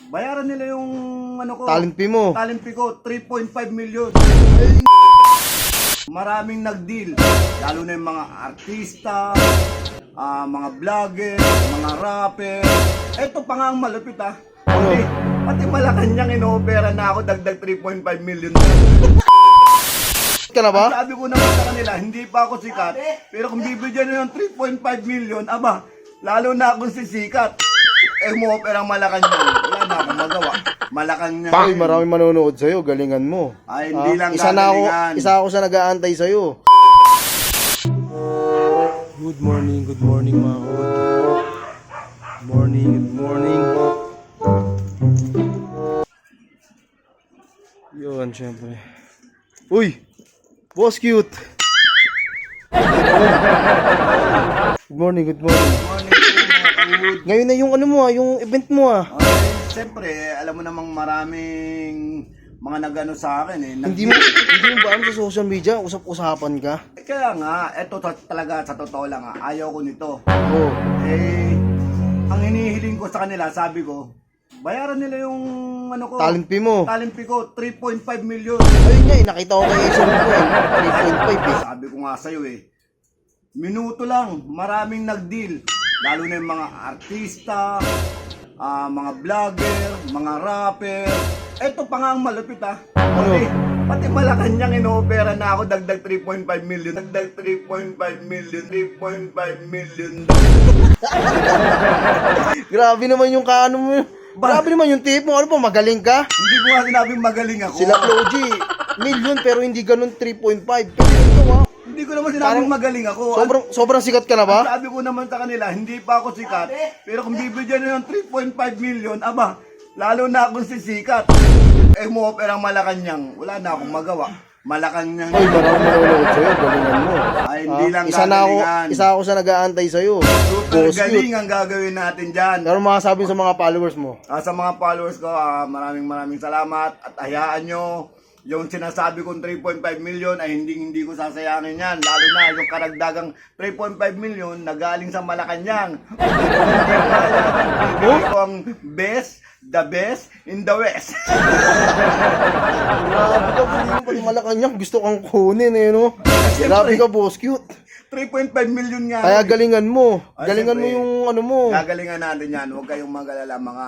Bayaran nila yung ano ko. Talent fee mo. Talent fee ko, 3.5 million. Maraming nag-deal. Lalo na yung mga artista, mga vlogger, mga rapper. Ito pa nga ang malupit Pati Malacanang inoopera na ako dagdag 3.5 million. Ka na ba? Sabi ko naman sa kanila, hindi pa ako sikat. Pero kung bibigyan nyo ng 3.5 million, aba, lalo na akong sisikat. Umo-opera ang Malacanang. Wala na akong magawa. Malacanang. Ay, maraming manonood sa'yo. Galingan mo. Ay, hindi lang gagalingan. Isa ako sa nag-aantay sa'yo. Good morning mga kod. Good morning. Yun, syempre. Uy! Boss cute! Good morning. Morning po, mga kawood. Ngayon na yung ano mo yung event mo Ay, siyempre, alam mo namang maraming mga nagano sa akin Hindi mo ba alam sa social media, usap-usapan ka? Kaya nga, eto talaga sa totoo lang ayaw ko nito. Oo. Ang hinihiling ko sa kanila, sabi ko, bayaran nila yung ano ko. Talent fee mo. Talent fee ko, 3.5 million. Ayun nga nakita ko kay Acer ko 3.5 Sabi ko nga sa'yo minuto lang, maraming nag-deal. Lalo na yung mga artista, mga vlogger, mga rapper. Ito pa nga ang malupit Pati Malacanang inoopera na ako dagdag 3.5 million. Dagdag 3.5 million. 3.5 million. Grabe naman yung kaano mo. Grabe naman yung tip mo. Ano pa, magaling ka? Hindi ko nga sinabing magaling ako. Sila Floji, million pero hindi ganun 3.5. Pero ito Hindi ko naman sinabing magaling ako. sobrang sikat ka na ba? Sabi ko naman sa kanila, hindi pa ako sikat. Pero kung bibigyan nyo ng 3.5 million, aba, lalo na akong sisikat. Umo-opera ang Malacanang. Wala na akong magawa. Malacanang. Ay, maraming manonood sa'yo. Galingan mo. Ay, hindi lang gagalingan. Isa ako sa nag-aantay sa'yo. Super galing ang gagawin natin dyan. Pero makasabi sa mga followers mo. Sa mga followers ko, maraming salamat. At hayaan nyo, yung sinasabi kong 3.5 million ay hindi ko sasayangin yan. Lalo na yung karagdagang 3.5 million na galing sa Malacanang. Bibigay ko ang the best in the West. Grabe ka, hindi mo pati Malacanang. Gusto kang kunin no? Grabe ka, boss cute. 3.5 million nga. Kaya galingan mo. Ay, Galingan mo siyempre, yung ano mo. Gagalingan natin yan. Huwag kayong magalala mga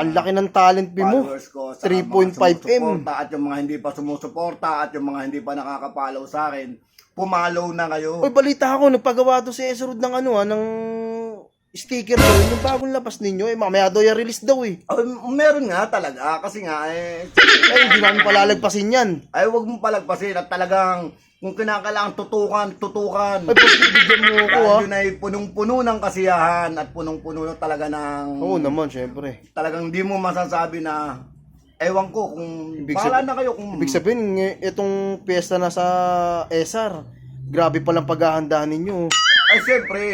Ang laki ng talent fee mo. followers ko. 3.5M. At yung mga hindi pa sumusuporta at yung mga hindi pa nakakapollow sa akin, pumalaw na kayo. Uy, balita ako, nagpagawa to si Acer ng ng sticker daw. Yung bagong labas ninyo, mamaya daw yung release daw Meron nga talaga. Kasi nga, Ay, hindi namin palalagpasin yan. ay huwag mong palagpasin at talagang kung kinakailangan tutukan. Ay, bigyan mo ako Dahil yun ay punong-puno ng kasiyahan at punong-puno talaga ng... Oo naman, syempre. Talagang di mo masasabi na, ewan ko kung... Ibig Bahala na kayo kung... Ibig sabihin, itong piyesta na sa Acer, grabe palang paghahandaan ninyo. Ay, siyempre.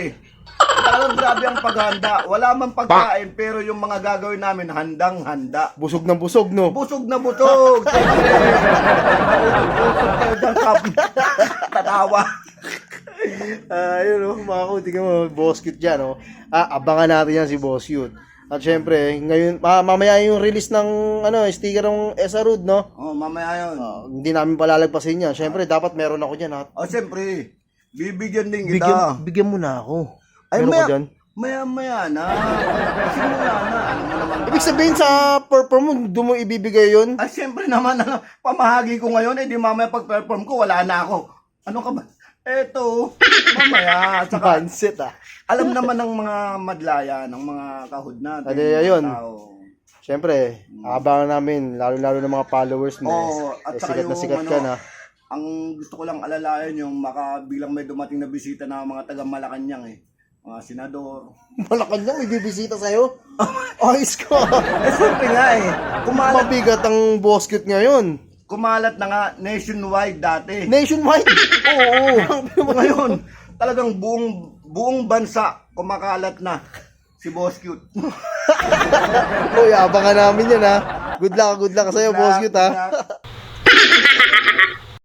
Talagang grabe ang paghanda. Wala man pagkain, pero yung mga gagawin namin, handang-handa. Busog ng busog, no? Busog na busog! Tatawa. Ayun, mga ko, tingnan mo, boss cute dyan, no? Abangan natin yan si boss cute. At syempre, ngayon, mamaya yung release ng, sticker ng Esarud, no? Mamaya yun. Hindi namin palalagpasin yan. Syempre, dapat meron ako dyan, ha? Siyempre. Bibigyan din kita. Bigyan mo na ako. Ay, Meron ko dyan? maya na. Simula na. Alam mo naman. Ibig sabihin sa perform mo, doon mo ibibigay yun? Siyempre naman, pamahagi ko ngayon, di mamaya pag-perform ko, wala na ako. Ano ka ba? Eto, mamaya. Saka, Pansit, alam naman ng mga madlaya, ng mga kahod natin. Ade, ayun. Tao. Siyempre, abangan namin, lalo-lalo ng mga followers mo. At saka sikat na sikat ka na. Ang gusto ko lang alalayan yung biglang may dumating na bisita na mga taga Malacanang mga senador. Malacanang, may bibisita sa'yo? Ayos ka. Siyempre nga Mabigat ang boss cute ngayon. Kumalat na nga nationwide dati. Nationwide? Oo. Ngayon, talagang buong bansa kumakalat na si Boss Cute. Uy, abangan namin yan, ha. Good luck sa'yo, boss cute, ha.